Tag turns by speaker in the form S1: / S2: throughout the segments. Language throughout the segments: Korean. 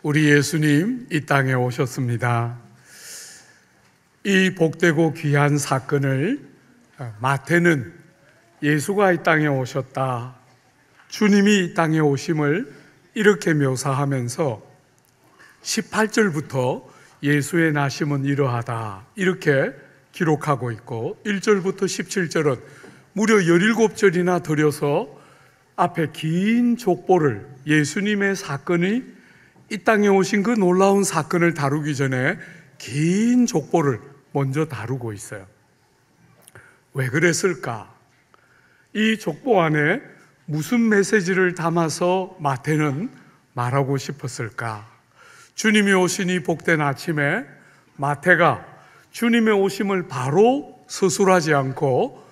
S1: 우리 예수님 이 땅에 오셨습니다. 이 복되고 귀한 사건을 마태는 예수가 이 땅에 오셨다, 주님이 이 땅에 오심을 이렇게 묘사하면서 18절부터 예수의 나심은 이러하다 이렇게 기록하고 있고, 1절부터 17절은 무려 17절이나 들여서 앞에 긴 족보를, 예수님의 사건이 이 땅에 오신 그 놀라운 사건을 다루기 전에 긴 족보를 먼저 다루고 있어요. 왜 그랬을까? 이 족보 안에 무슨 메시지를 담아서 마태는 말하고 싶었을까? 주님이 오신 이 복된 아침에 마태가 주님의 오심을 바로 서술하지 않고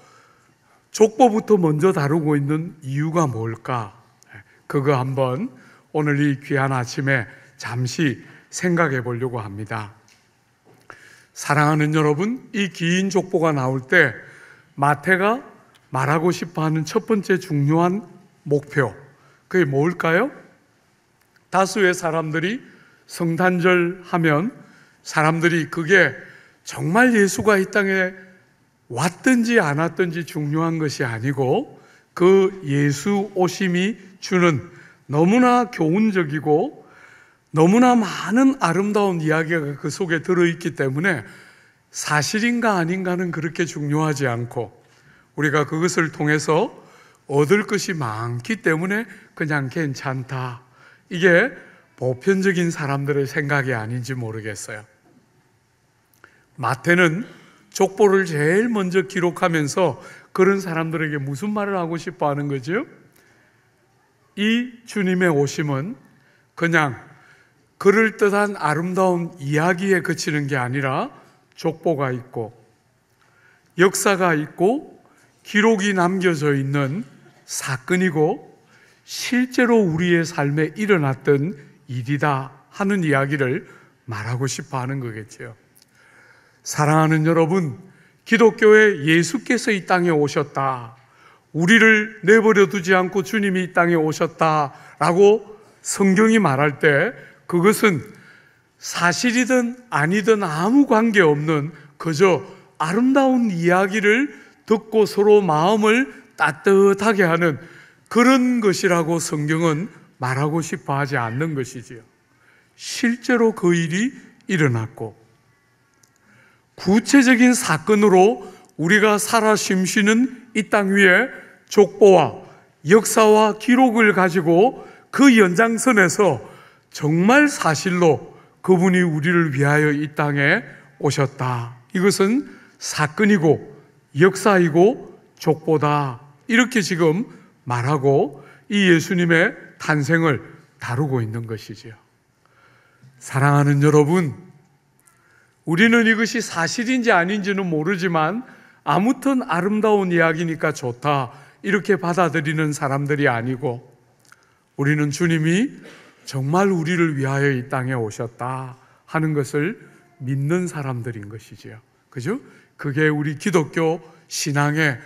S1: 족보부터 먼저 다루고 있는 이유가 뭘까? 그거 한번 오늘 이 귀한 아침에 잠시 생각해 보려고 합니다. 사랑하는 여러분, 이 긴 족보가 나올 때 마태가 말하고 싶어 하는 첫 번째 중요한 목표, 그게 뭘까요? 다수의 사람들이 성탄절 하면 사람들이 그게 정말 예수가 이 땅에 왔든지 안 왔든지 중요한 것이 아니고, 그 예수 오심이 주는 너무나 교훈적이고 너무나 많은 아름다운 이야기가 그 속에 들어있기 때문에 사실인가 아닌가는 그렇게 중요하지 않고, 우리가 그것을 통해서 얻을 것이 많기 때문에 그냥 괜찮다, 이게 보편적인 사람들의 생각이 아닌지 모르겠어요. 마태는 족보를 제일 먼저 기록하면서 그런 사람들에게 무슨 말을 하고 싶어 하는 거죠? 이 주님의 오심은 그냥 그럴듯한 아름다운 이야기에 그치는 게 아니라 족보가 있고 역사가 있고 기록이 남겨져 있는 사건이고 실제로 우리의 삶에 일어났던 일이다 하는 이야기를 말하고 싶어 하는 거겠죠. 사랑하는 여러분, 기독교에 예수께서 이 땅에 오셨다, 우리를 내버려 두지 않고 주님이 이 땅에 오셨다라고 성경이 말할 때 그것은 사실이든 아니든 아무 관계없는 그저 아름다운 이야기를 듣고 서로 마음을 따뜻하게 하는 그런 것이라고 성경은 말하고 싶어 하지 않는 것이지요. 실제로 그 일이 일어났고 구체적인 사건으로 우리가 살아 숨쉬는 이 땅 위에 족보와 역사와 기록을 가지고 그 연장선에서 정말 사실로 그분이 우리를 위하여 이 땅에 오셨다, 이것은 사건이고 역사이고 족보다, 이렇게 지금 말하고 이 예수님의 탄생을 다루고 있는 것이지요. 사랑하는 여러분, 우리는 이것이 사실인지 아닌지는 모르지만 아무튼 아름다운 이야기니까 좋다, 이렇게 받아들이는 사람들이 아니고, 우리는 주님이 정말 우리를 위하여 이 땅에 오셨다 하는 것을 믿는 사람들인 것이지요. 그죠? 그게 우리 기독교 신앙의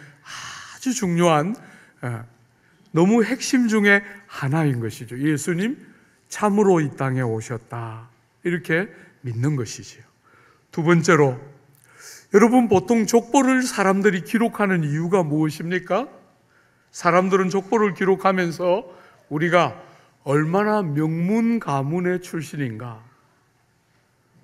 S1: 아주 중요한 너무 핵심 중에 하나인 것이죠. 예수님 참으로 이 땅에 오셨다, 이렇게 믿는 것이지요. 두 번째로, 여러분, 보통 족보를 사람들이 기록하는 이유가 무엇입니까? 사람들은 족보를 기록하면서 우리가 얼마나 명문 가문의 출신인가,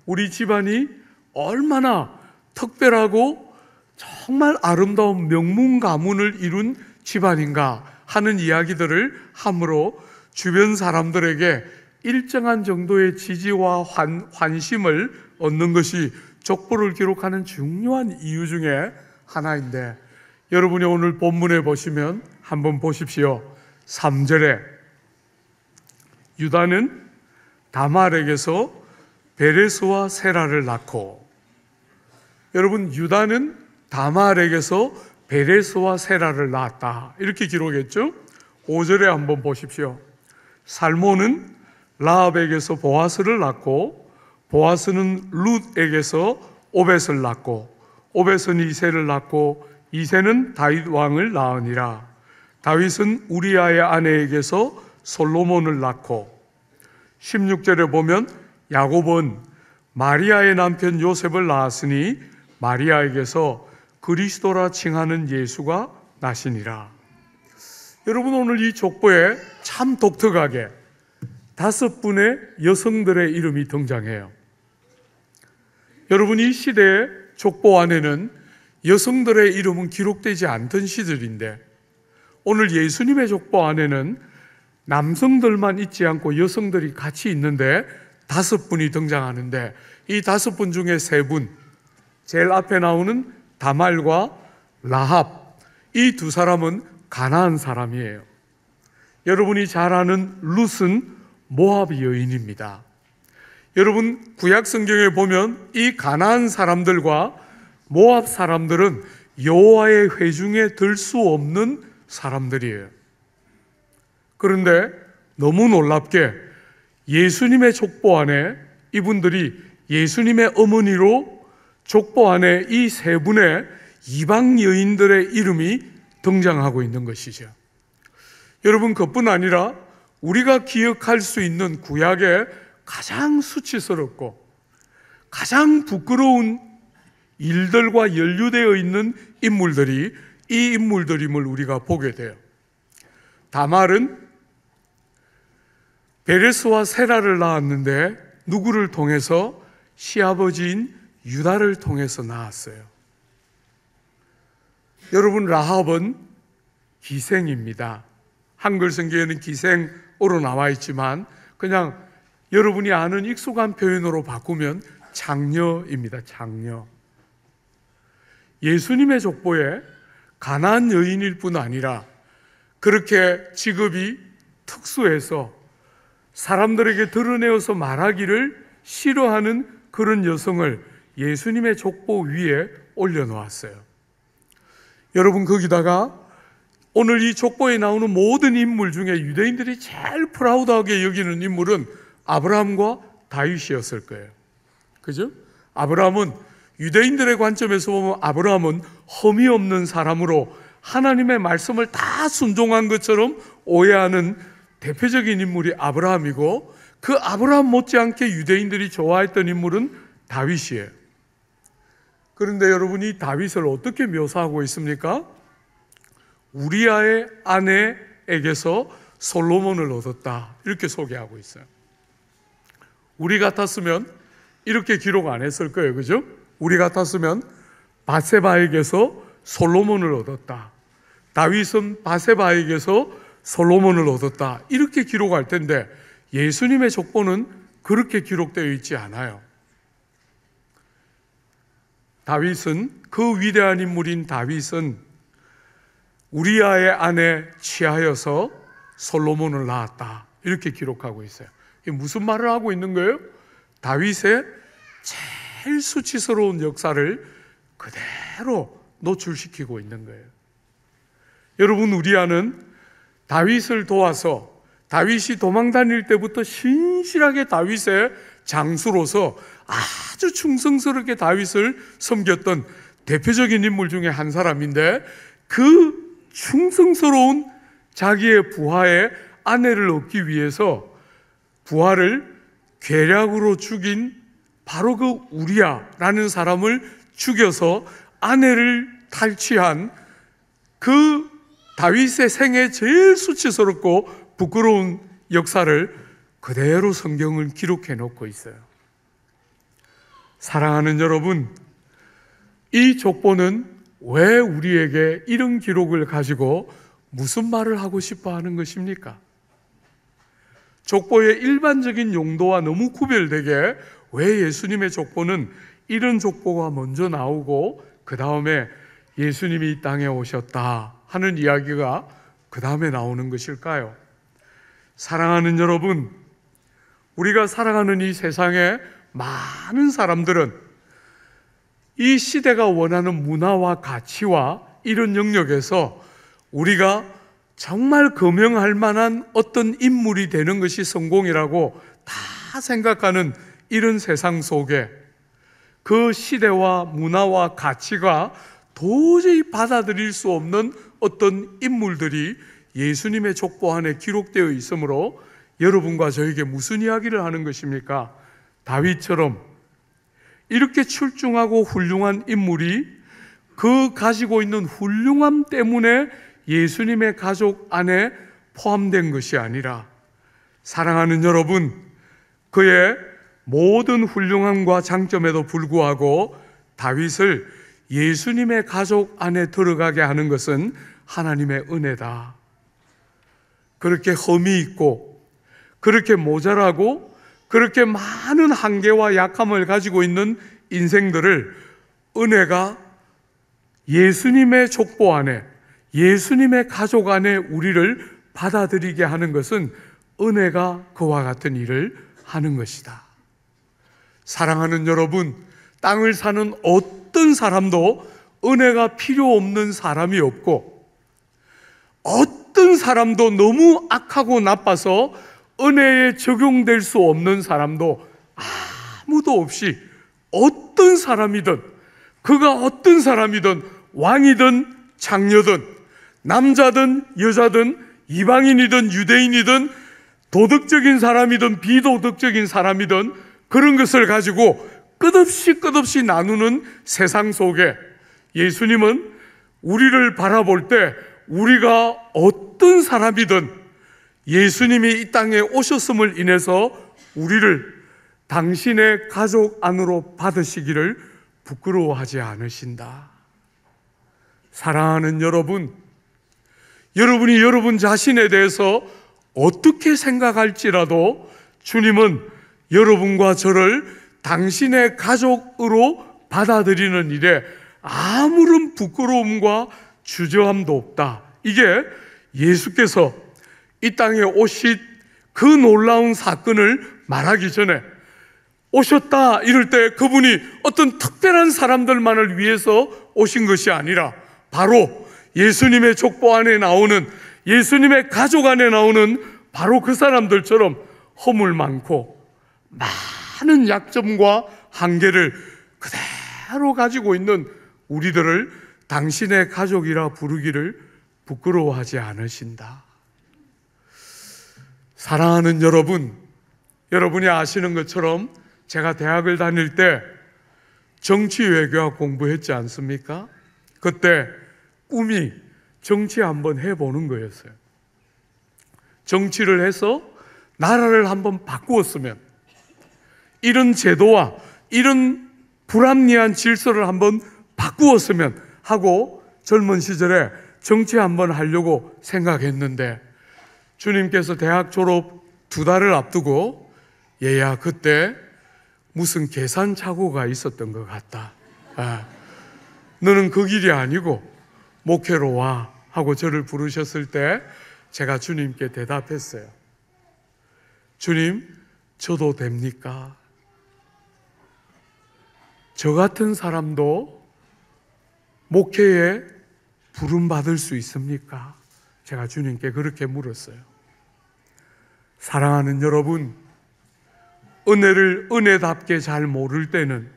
S1: 우리 집안이 얼마나 특별하고 정말 아름다운 명문 가문을 이룬 집안인가 하는 이야기들을 함으로 주변 사람들에게 일정한 정도의 지지와 환심을 얻는 것이 족보를 기록하는 중요한 이유 중에 하나인데, 여러분이 오늘 본문에 보시면 한번 보십시오. 3절에 유다는 다말에게서 베레스와 세라를 낳고, 여러분, 유다는 다말에게서 베레스와 세라를 낳았다, 이렇게 기록했죠. 5절에 한번 보십시오. 살몬은 라합에게서 보아스를 낳고, 보아스는 룻에게서 오벳을 낳고, 오벳은 이새를 낳고, 이새는 다윗 왕을 낳으니라. 다윗은 우리아의 아내에게서 솔로몬을 낳고, 16절에 보면 야곱은 마리아의 남편 요셉을 낳았으니 마리아에게서 그리스도라 칭하는 예수가 나시니라. 여러분, 오늘 이 족보에 참 독특하게 5분의 여성들의 이름이 등장해요. 여러분, 이 시대의 족보 안에는 여성들의 이름은 기록되지 않던 시절인데 오늘 예수님의 족보 안에는 남성들만 있지 않고 여성들이 같이 있는데 5분이 등장하는데 이 5분 중에 3분, 제일 앞에 나오는 다말과 라합, 이 2사람은 가나안 사람이에요. 여러분이 잘 아는 룻은 모압 여인입니다. 여러분, 구약 성경에 보면 이 가나안 사람들과 모압 사람들은 여호와의 회중에 들 수 없는 사람들이에요. 그런데 너무 놀랍게 예수님의 족보 안에 이분들이 예수님의 어머니로 족보 안에 이 3분의 이방 여인들의 이름이 등장하고 있는 것이죠. 여러분, 그뿐 아니라 우리가 기억할 수 있는 구약의 가장 수치스럽고 가장 부끄러운 일들과 연루되어 있는 인물들이 이 인물들임을 우리가 보게 돼요. 다말은 베레스와 세라를 낳았는데 누구를 통해서? 시아버지인 유다를 통해서 낳았어요. 여러분, 라합은 기생입니다. 한글 성경에는 기생으로 나와 있지만 그냥 여러분이 아는 익숙한 표현으로 바꾸면 장녀입니다. 장녀. 예수님의 족보에 가나안 여인일 뿐 아니라 그렇게 직업이 특수해서 사람들에게 드러내어서 말하기를 싫어하는 그런 여성을 예수님의 족보 위에 올려놓았어요. 여러분, 거기다가 오늘 이 족보에 나오는 모든 인물 중에 유대인들이 제일 프라우드하게 여기는 인물은 아브라함과 다윗이었을 거예요. 그죠? 아브라함은 유대인들의 관점에서 보면 아브라함은 흠이 없는 사람으로 하나님의 말씀을 다 순종한 것처럼 오해하는 대표적인 인물이 아브라함이고 그 아브라함 못지않게 유대인들이 좋아했던 인물은 다윗이에요. 그런데 여러분이 다윗을 어떻게 묘사하고 있습니까? 우리아의 아내에게서 솔로몬을 얻었다, 이렇게 소개하고 있어요. 우리 같았으면 이렇게 기록 안 했을 거예요. 그죠? 우리 같았으면 바세바에게서 솔로몬을 얻었다, 다윗은 바세바에게서 솔로몬을 얻었다, 이렇게 기록할 텐데 예수님의 족보는 그렇게 기록되어 있지 않아요. 다윗은, 그 위대한 인물인 다윗은 우리아의 아내 취하여서 솔로몬을 낳았다, 이렇게 기록하고 있어요. 이게 무슨 말을 하고 있는 거예요? 다윗의 제일 수치스러운 역사를 그대로 노출시키고 있는 거예요. 여러분, 우리아는 다윗을 도와서 다윗이 도망 다닐 때부터 신실하게 다윗의 장수로서 아주 충성스럽게 다윗을 섬겼던 대표적인 인물 중에 한 사람인데 그 충성스러운 자기의 부하의 아내를 얻기 위해서 부하를 괴략으로 죽인 바로 그 우리아라는 사람을 죽여서 아내를 탈취한 그 다윗의 생애 제일 수치스럽고 부끄러운 역사를 그대로 성경을 기록해 놓고 있어요. 사랑하는 여러분, 이 족보는 왜 우리에게 이런 기록을 가지고 무슨 말을 하고 싶어 하는 것입니까? 족보의 일반적인 용도와 너무 구별되게 왜 예수님의 족보는 이런 족보가 먼저 나오고 그 다음에 예수님이 이 땅에 오셨다 하는 이야기가 그 다음에 나오는 것일까요? 사랑하는 여러분, 우리가 살아가는 이 세상에 많은 사람들은 이 시대가 원하는 문화와 가치와 이런 영역에서 우리가 정말 거명할 만한 어떤 인물이 되는 것이 성공이라고 다 생각하는 이런 세상 속에 그 시대와 문화와 가치가 도저히 받아들일 수 없는 어떤 인물들이 예수님의 족보 안에 기록되어 있으므로 여러분과 저에게 무슨 이야기를 하는 것입니까? 다윗처럼 이렇게 출중하고 훌륭한 인물이 그 가지고 있는 훌륭함 때문에 예수님의 가족 안에 포함된 것이 아니라, 사랑하는 여러분, 그의 모든 훌륭함과 장점에도 불구하고 다윗을 예수님의 가족 안에 들어가게 하는 것은 하나님의 은혜다. 그렇게 흠이 있고, 그렇게 모자라고, 그렇게 많은 한계와 약함을 가지고 있는 인생들을 은혜가 예수님의 족보 안에, 예수님의 가족 안에 우리를 받아들이게 하는 것은 은혜가 그와 같은 일을 하는 것이다. 사랑하는 여러분, 땅을 사는 어떤 사람도 은혜가 필요 없는 사람이 없고, 어떤 사람도 너무 악하고 나빠서 은혜에 적용될 수 없는 사람도 아무도 없이, 어떤 사람이든, 그가 어떤 사람이든, 왕이든 장녀든, 남자든 여자든, 이방인이든 유대인이든, 도덕적인 사람이든 비도덕적인 사람이든, 그런 것을 가지고 끝없이 나누는 세상 속에 예수님은 우리를 바라볼 때 우리가 어떤 사람이든 예수님이 이 땅에 오셨음을 인해서 우리를 당신의 가족 안으로 받으시기를 부끄러워하지 않으신다. 사랑하는 여러분, 여러분이 여러분 자신에 대해서 어떻게 생각할지라도 주님은 여러분과 저를 당신의 가족으로 받아들이는 일에 아무런 부끄러움과 주저함도 없다. 이게 예수께서 이 땅에 오신 그 놀라운 사건을 말하기 전에, 오셨다 이럴 때 그분이 어떤 특별한 사람들만을 위해서 오신 것이 아니라 바로 예수님의 족보 안에 나오는, 예수님의 가족 안에 나오는 바로 그 사람들처럼 허물 많고 많은 약점과 한계를 그대로 가지고 있는 우리들을 당신의 가족이라 부르기를 부끄러워하지 않으신다. 사랑하는 여러분, 여러분이 아시는 것처럼 제가 대학을 다닐 때 정치외교학 공부했지 않습니까? 그때 꿈이 정치 한번 해보는 거였어요. 정치를 해서 나라를 한번 바꾸었으면, 이런 제도와 이런 불합리한 질서를 한번 바꾸었으면 하고 젊은 시절에 정치 한번 하려고 생각했는데, 주님께서 대학 졸업 2달을 앞두고 얘야 그때 무슨 계산 착오가 있었던 것 같다. 너는 그 길이 아니고 목회로 와 하고 저를 부르셨을 때 제가 주님께 대답했어요. 주님, 저도 됩니까? 저 같은 사람도 목회에 부름받을 수 있습니까? 제가 주님께 그렇게 물었어요. 사랑하는 여러분, 은혜를 은혜답게 잘 모를 때는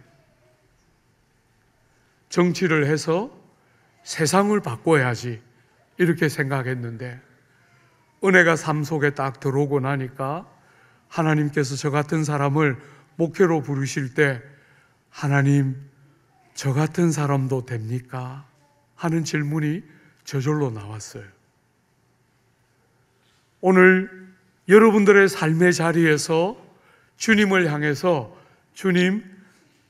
S1: 정치를 해서 세상을 바꿔야지 이렇게 생각했는데, 은혜가 삶 속에 딱 들어오고 나니까 하나님께서 저 같은 사람을 목회로 부르실 때 하나님, 저 같은 사람도 됩니까? 하는 질문이 저절로 나왔어요. 오늘 여러분들의 삶의 자리에서 주님을 향해서 주님,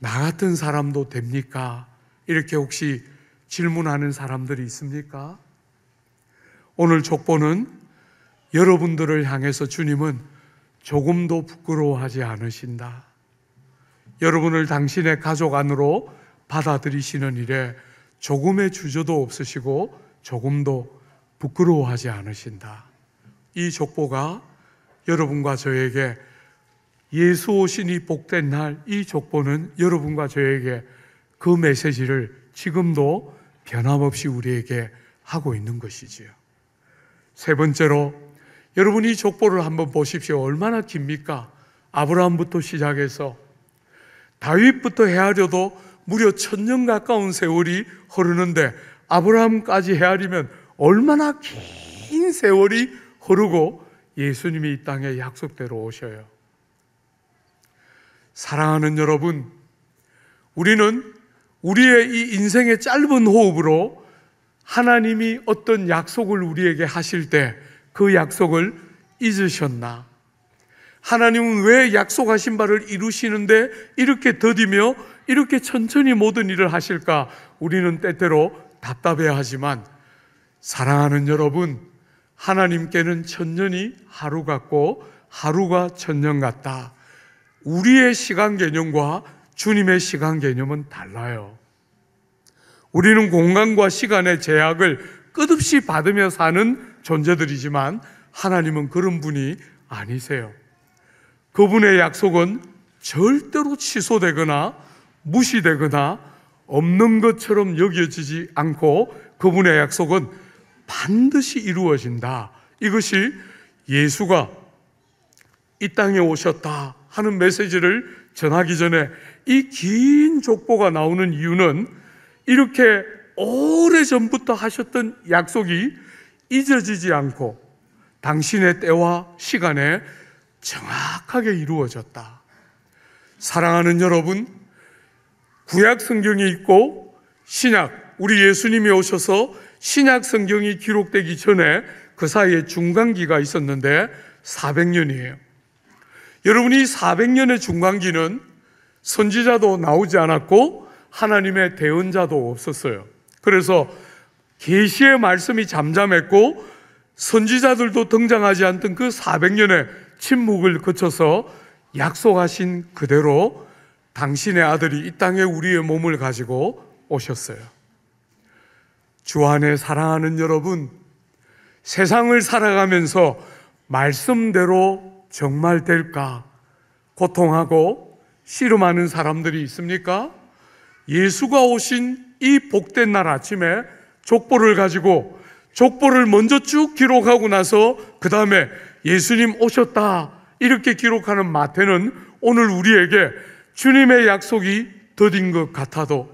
S1: 나 같은 사람도 됩니까? 이렇게 혹시 질문하는 사람들이 있습니까? 오늘 족보는 여러분들을 향해서 주님은 조금도 부끄러워하지 않으신다. 여러분을 당신의 가족 안으로 받아들이시는 일에 조금의 주저도 없으시고 조금도 부끄러워하지 않으신다. 이 족보가 여러분과 저에게 예수 오시니 복된 날, 이 족보는 여러분과 저에게 그 메시지를 지금도 변함없이 우리에게 하고 있는 것이지요. 세 번째로, 여러분이 이 족보를 한번 보십시오. 얼마나 깁니까? 아브라함부터 시작해서 다윗부터 헤아려도 무려 1000년 가까운 세월이 흐르는데, 아브라함까지 헤아리면 얼마나 긴 세월이 흐르고 예수님이 이 땅에 약속대로 오셔요. 사랑하는 여러분, 우리는 우리의 이 인생의 짧은 호흡으로 하나님이 어떤 약속을 우리에게 하실 때 그 약속을 잊으셨나? 하나님은 왜 약속하신 바를 이루시는데 이렇게 더디며 이렇게 천천히 모든 일을 하실까? 우리는 때때로 답답해하지만 사랑하는 여러분, 하나님께는 천년이 하루 같고 하루가 천년 같다. 우리의 시간 개념과 주님의 시간 개념은 달라요. 우리는 공간과 시간의 제약을 끝없이 받으며 사는 존재들이지만 하나님은 그런 분이 아니세요. 그분의 약속은 절대로 취소되거나 무시되거나 없는 것처럼 여겨지지 않고 그분의 약속은 반드시 이루어진다. 이것이 예수가 이 땅에 오셨다 하는 메시지를 전하기 전에 이 긴 족보가 나오는 이유는 이렇게 오래전부터 하셨던 약속이 잊어지지 않고 당신의 때와 시간에 정확하게 이루어졌다. 사랑하는 여러분, 구약 성경이 있고 신약, 우리 예수님이 오셔서 신약 성경이 기록되기 전에 그 사이에 중간기가 있었는데 400년이에요. 여러분이 400년의 중간기는 선지자도 나오지 않았고 하나님의 대언자도 없었어요. 그래서 계시의 말씀이 잠잠했고 선지자들도 등장하지 않던 그 400년의 침묵을 거쳐서 약속하신 그대로 당신의 아들이 이 땅에 우리의 몸을 가지고 오셨어요. 주 안에 사랑하는 여러분, 세상을 살아가면서 말씀대로 정말 될까 고통하고 씨름하는 사람들이 있습니까? 예수가 오신 이 복된 날 아침에 족보를 가지고 족보를 먼저 쭉 기록하고 나서 그 다음에 예수님 오셨다 이렇게 기록하는 마태는 오늘 우리에게 주님의 약속이 더딘 것 같아도,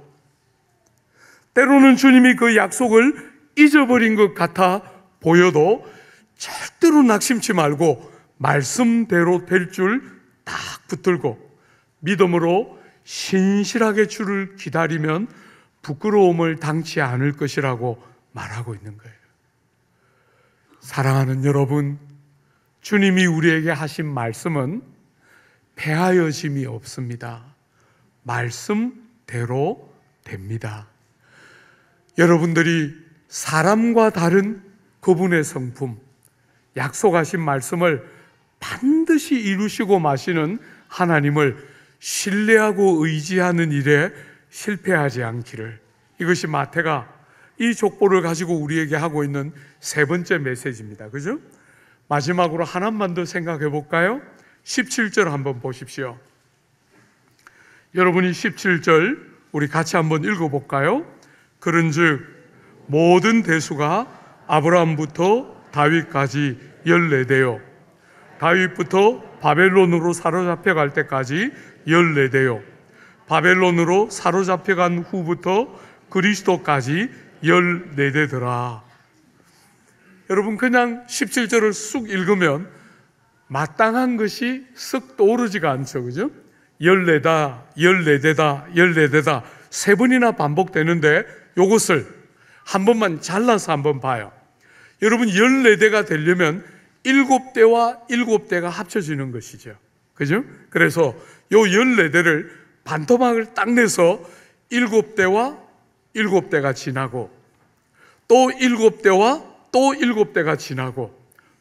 S1: 때로는 주님이 그 약속을 잊어버린 것 같아 보여도 절대로 낙심치 말고 말씀대로 될 줄 딱 붙들고 믿음으로 신실하게 주를 기다리면 부끄러움을 당치 않을 것이라고 말하고 있는 거예요. 사랑하는 여러분, 주님이 우리에게 하신 말씀은 패하여짐이 없습니다. 말씀대로 됩니다. 여러분들이 사람과 다른 그분의 성품, 약속하신 말씀을 반드시 이루시고 마시는 하나님을 신뢰하고 의지하는 일에 실패하지 않기를, 이것이 마태가 이 족보를 가지고 우리에게 하고 있는 세 번째 메시지입니다. 그죠? 마지막으로 하나만 더 생각해 볼까요? 17절 한번 보십시오. 여러분이 17절 우리 같이 한번 읽어볼까요? 그런즉 모든 대수가 아브라함부터 다윗까지 14대요, 다윗부터 바벨론으로 사로잡혀 갈 때까지 14대요, 바벨론으로 사로잡혀간 후부터 그리스도까지 14대더라. 여러분, 그냥 17절을 쑥 읽으면 마땅한 것이 쓱 떠오르지가 않죠. 그죠? 14다, 14대다, 14대다 세 번이나 반복되는데 이것을 한 번만 잘라서 한번 봐요. 여러분, 14대가 되려면 7대와 7대가 합쳐지는 것이죠. 그죠? 그래서 요 14대를 반토막을 딱 내서 7대와 7대가 지나고 또 7대와 또 7대가 지나고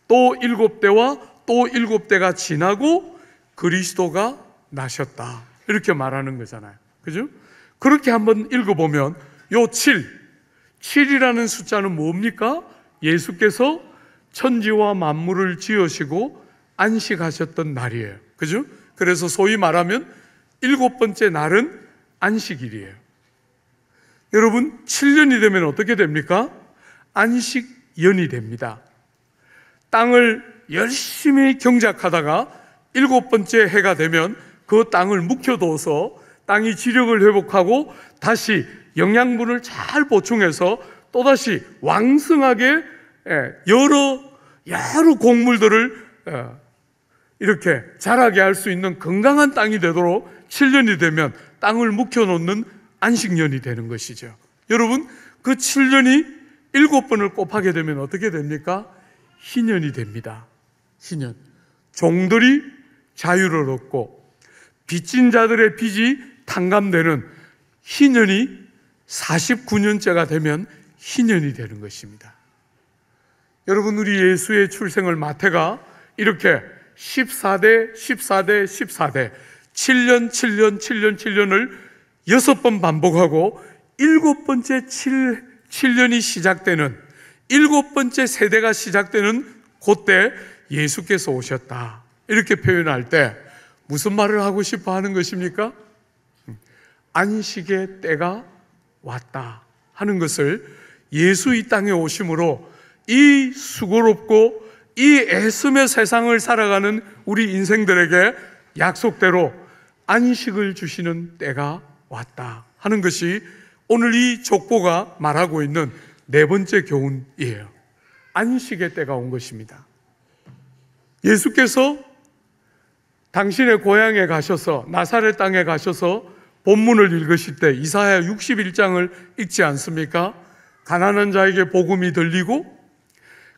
S1: 또 7대와 또 7대가 지나고 그리스도가 나셨다, 이렇게 말하는 거잖아요. 그죠? 그렇게 한번 읽어보면 요 7이라는 숫자는 뭡니까? 예수께서 천지와 만물을 지으시고 안식하셨던 날이에요. 그죠? 그래서 소위 말하면 7번째 날은 안식일이에요. 여러분, 7년이 되면 어떻게 됩니까? 안식연이 됩니다. 땅을 열심히 경작하다가 7번째 해가 되면 그 땅을 묵혀둬서 땅이 지력을 회복하고 다시 영양분을 잘 보충해서 또다시 왕성하게 여러 곡물들을 이렇게 자라게 할 수 있는 건강한 땅이 되도록 7년이 되면 땅을 묵혀놓는 안식년이 되는 것이죠. 여러분, 그 7년이 7번을 곱하게 되면 어떻게 됩니까? 희년이 됩니다. 희년. 종들이 자유를 얻고 빚진 자들의 빚이 탕감되는 희년이 49년째가 되면 희년이 되는 것입니다. 여러분, 우리 예수의 출생을 마태가 이렇게 14대, 14대, 14대 7년, 7년, 7년, 7년을 6번 반복하고 7번째 7년이 시작되는 7번째 세대가 시작되는 그때 예수께서 오셨다, 이렇게 표현할 때 무슨 말을 하고 싶어 하는 것입니까? 안식의 때가 왔다 하는 것을 예수 이 땅에 오심으로 이 수고롭고 이 애쓰며 세상을 살아가는 우리 인생들에게 약속대로 안식을 주시는 때가 왔다 하는 것이 오늘 이 족보가 말하고 있는 네 번째 교훈이에요. 안식의 때가 온 것입니다. 예수께서 당신의 고향에 가셔서 나사렛 땅에 가셔서 본문을 읽으실 때 이사야 61장을 읽지 않습니까? 가난한 자에게 복음이 들리고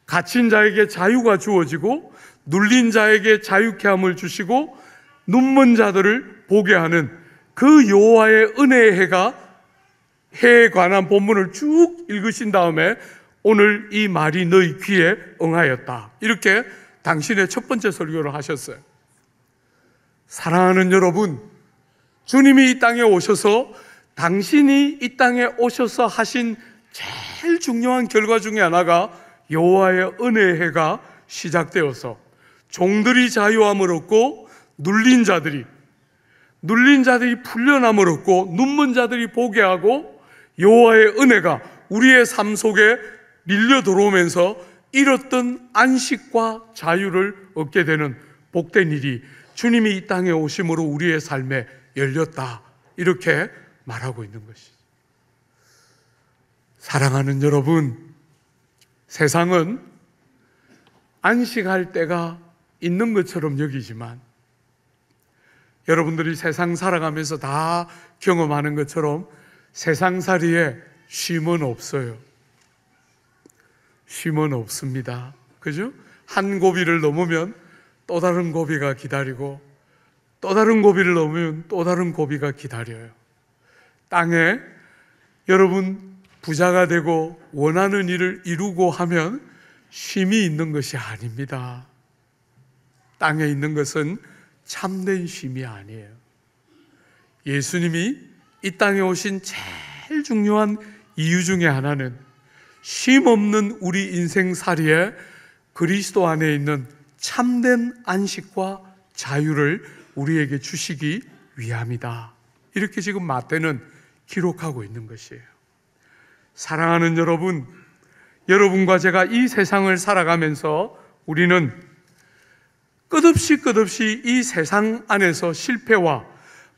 S1: 갇힌 자에게 자유가 주어지고 눌린 자에게 자유케 함을 주시고 눈먼 자들을 보게 하는 그 여호와의 은혜의 해에 관한 본문을 쭉 읽으신 다음에 오늘 이 말이 너희 귀에 응하였다, 이렇게 당신의 첫 번째 설교를 하셨어요. 사랑하는 여러분, 주님이 이 땅에 오셔서 당신이 이 땅에 오셔서 하신 제일 중요한 결과 중에 하나가 여호와의 은혜의 해가 시작되어서 종들이 자유함을 얻고 눌린 자들이 풀려남을 얻고 눈먼 자들이 보게 하고 여호와의 은혜가 우리의 삶 속에 밀려 들어오면서 잃었던 안식과 자유를 얻게 되는 복된 일이 주님이 이 땅에 오심으로 우리의 삶에 열렸다, 이렇게 말하고 있는 것이죠. 사랑하는 여러분, 세상은 안식할 때가 있는 것처럼 여기지만 여러분들이 세상 살아가면서 다 경험하는 것처럼 세상살이에 쉼은 없어요. 쉼은 없습니다. 그죠? 한 고비를 넘으면 또 다른 고비가 기다리고 또 다른 고비를 넘으면 또 다른 고비가 기다려요. 땅에 여러분 부자가 되고 원하는 일을 이루고 하면 쉼이 있는 것이 아닙니다. 땅에 있는 것은 참된 쉼이 아니에요. 예수님이 이 땅에 오신 제일 중요한 이유 중에 하나는 쉼 없는 우리 인생살이에 그리스도 안에 있는 참된 안식과 자유를 우리에게 주시기 위함이다, 이렇게 지금 마태는 기록하고 있는 것이에요. 사랑하는 여러분, 여러분과 제가 이 세상을 살아가면서 우리는 끝없이 이 세상 안에서 실패와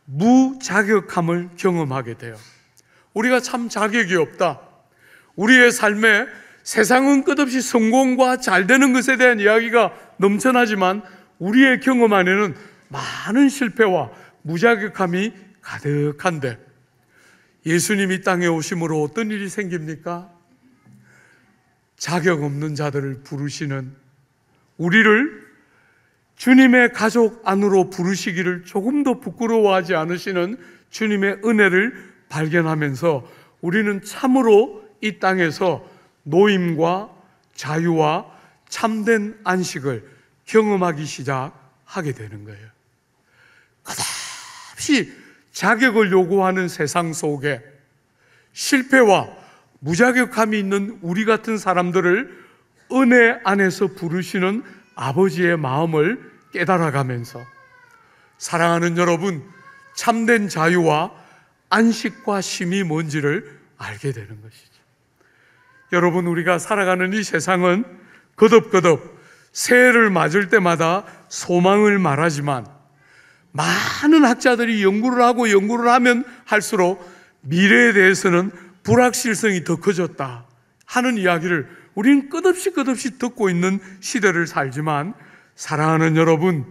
S1: 무자격함을 경험하게 돼요. 우리가 참 자격이 없다, 우리의 삶에 세상은 끝없이 성공과 잘 되는 것에 대한 이야기가 넘쳐나지만 우리의 경험 안에는 많은 실패와 무자격함이 가득한데 예수님이 땅에 오심으로 어떤 일이 생깁니까? 자격 없는 자들을 부르시는, 우리를 주님의 가족 안으로 부르시기를 조금도 부끄러워하지 않으시는 주님의 은혜를 발견하면서 우리는 참으로 이 땅에서 노임과 자유와 참된 안식을 경험하기 시작하게 되는 거예요. 끝없이 자격을 요구하는 세상 속에 실패와 무자격함이 있는 우리 같은 사람들을 은혜 안에서 부르시는 아버지의 마음을 깨달아가면서 사랑하는 여러분, 참된 자유와 안식과 쉼이 뭔지를 알게 되는 것이죠. 여러분, 우리가 살아가는 이 세상은 거듭 새해를 맞을 때마다 소망을 말하지만 많은 학자들이 연구를 하면 할수록 미래에 대해서는 불확실성이 더 커졌다 하는 이야기를 우리는 끝없이 듣고 있는 시대를 살지만 사랑하는 여러분,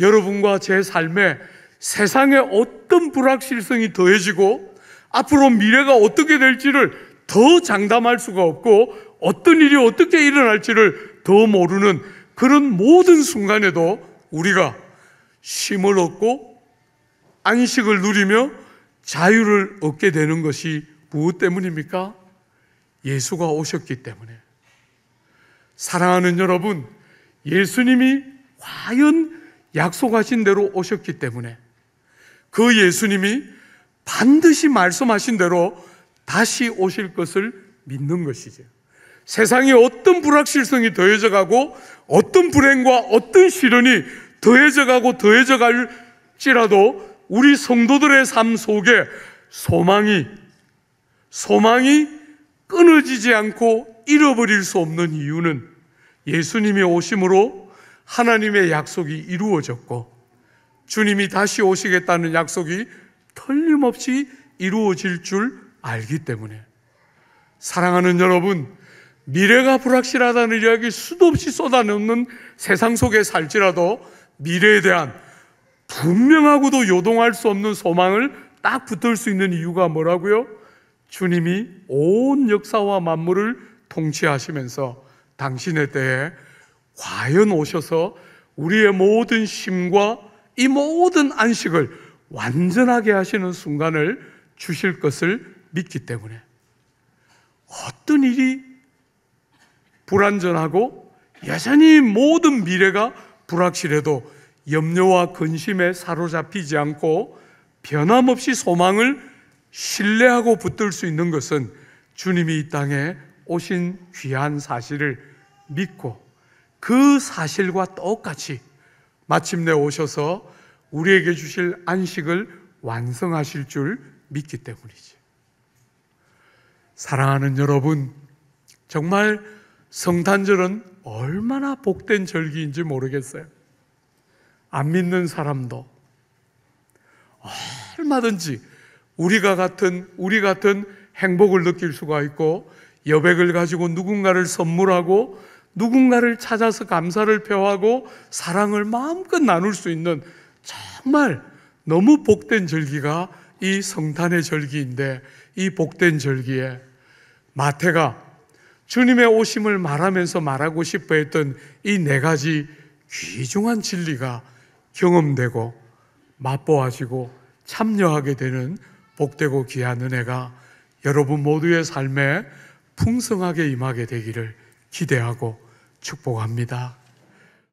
S1: 여러분과 제 삶에 세상에 어떤 불확실성이 더해지고 앞으로 미래가 어떻게 될지를 더 장담할 수가 없고 어떤 일이 어떻게 일어날지를 더 모르는 그런 모든 순간에도 우리가 쉼을 얻고 안식을 누리며 자유를 얻게 되는 것이 무엇 때문입니까? 예수가 오셨기 때문에. 사랑하는 여러분, 예수님이 과연 약속하신 대로 오셨기 때문에 그 예수님이 반드시 말씀하신 대로 다시 오실 것을 믿는 것이죠. 세상에 어떤 불확실성이 더해져 가고 어떤 불행과 어떤 시련이 더해져 가고 더해져 갈지라도 우리 성도들의 삶 속에 소망이 끊어지지 않고 잃어버릴 수 없는 이유는 예수님이 오심으로 하나님의 약속이 이루어졌고 주님이 다시 오시겠다는 약속이 틀림없이 이루어질 줄 알기 때문에. 사랑하는 여러분, 미래가 불확실하다는 이야기 수도 없이 쏟아넣는 세상 속에 살지라도 미래에 대한 분명하고도 요동할 수 없는 소망을 딱 붙들 수 있는 이유가 뭐라고요? 주님이 온 역사와 만물을 통치하시면서 당신의 때에 과연 오셔서 우리의 모든 쉼과 이 모든 안식을 완전하게 하시는 순간을 주실 것을 믿기 때문에 어떤 일이 불안전하고 여전히 모든 미래가 불확실해도 염려와 근심에 사로잡히지 않고 변함없이 소망을 신뢰하고 붙들 수 있는 것은 주님이 이 땅에 오신 귀한 사실을 믿고 그 사실과 똑같이 마침내 오셔서 우리에게 주실 안식을 완성하실 줄 믿기 때문이지. 사랑하는 여러분, 정말 성탄절은 얼마나 복된 절기인지 모르겠어요. 안 믿는 사람도 얼마든지 우리 같은 행복을 느낄 수가 있고 여백을 가지고 누군가를 선물하고 누군가를 찾아서 감사를 표하고 사랑을 마음껏 나눌 수 있는 정말 너무 복된 절기가 이 성탄의 절기인데, 이 복된 절기에 마태가 주님의 오심을 말하면서 말하고 싶어 했던 이 네 가지 귀중한 진리가 경험되고 맛보아지고 참여하게 되는 복되고 귀한 은혜가 여러분 모두의 삶에 풍성하게 임하게 되기를 기대하고 축복합니다.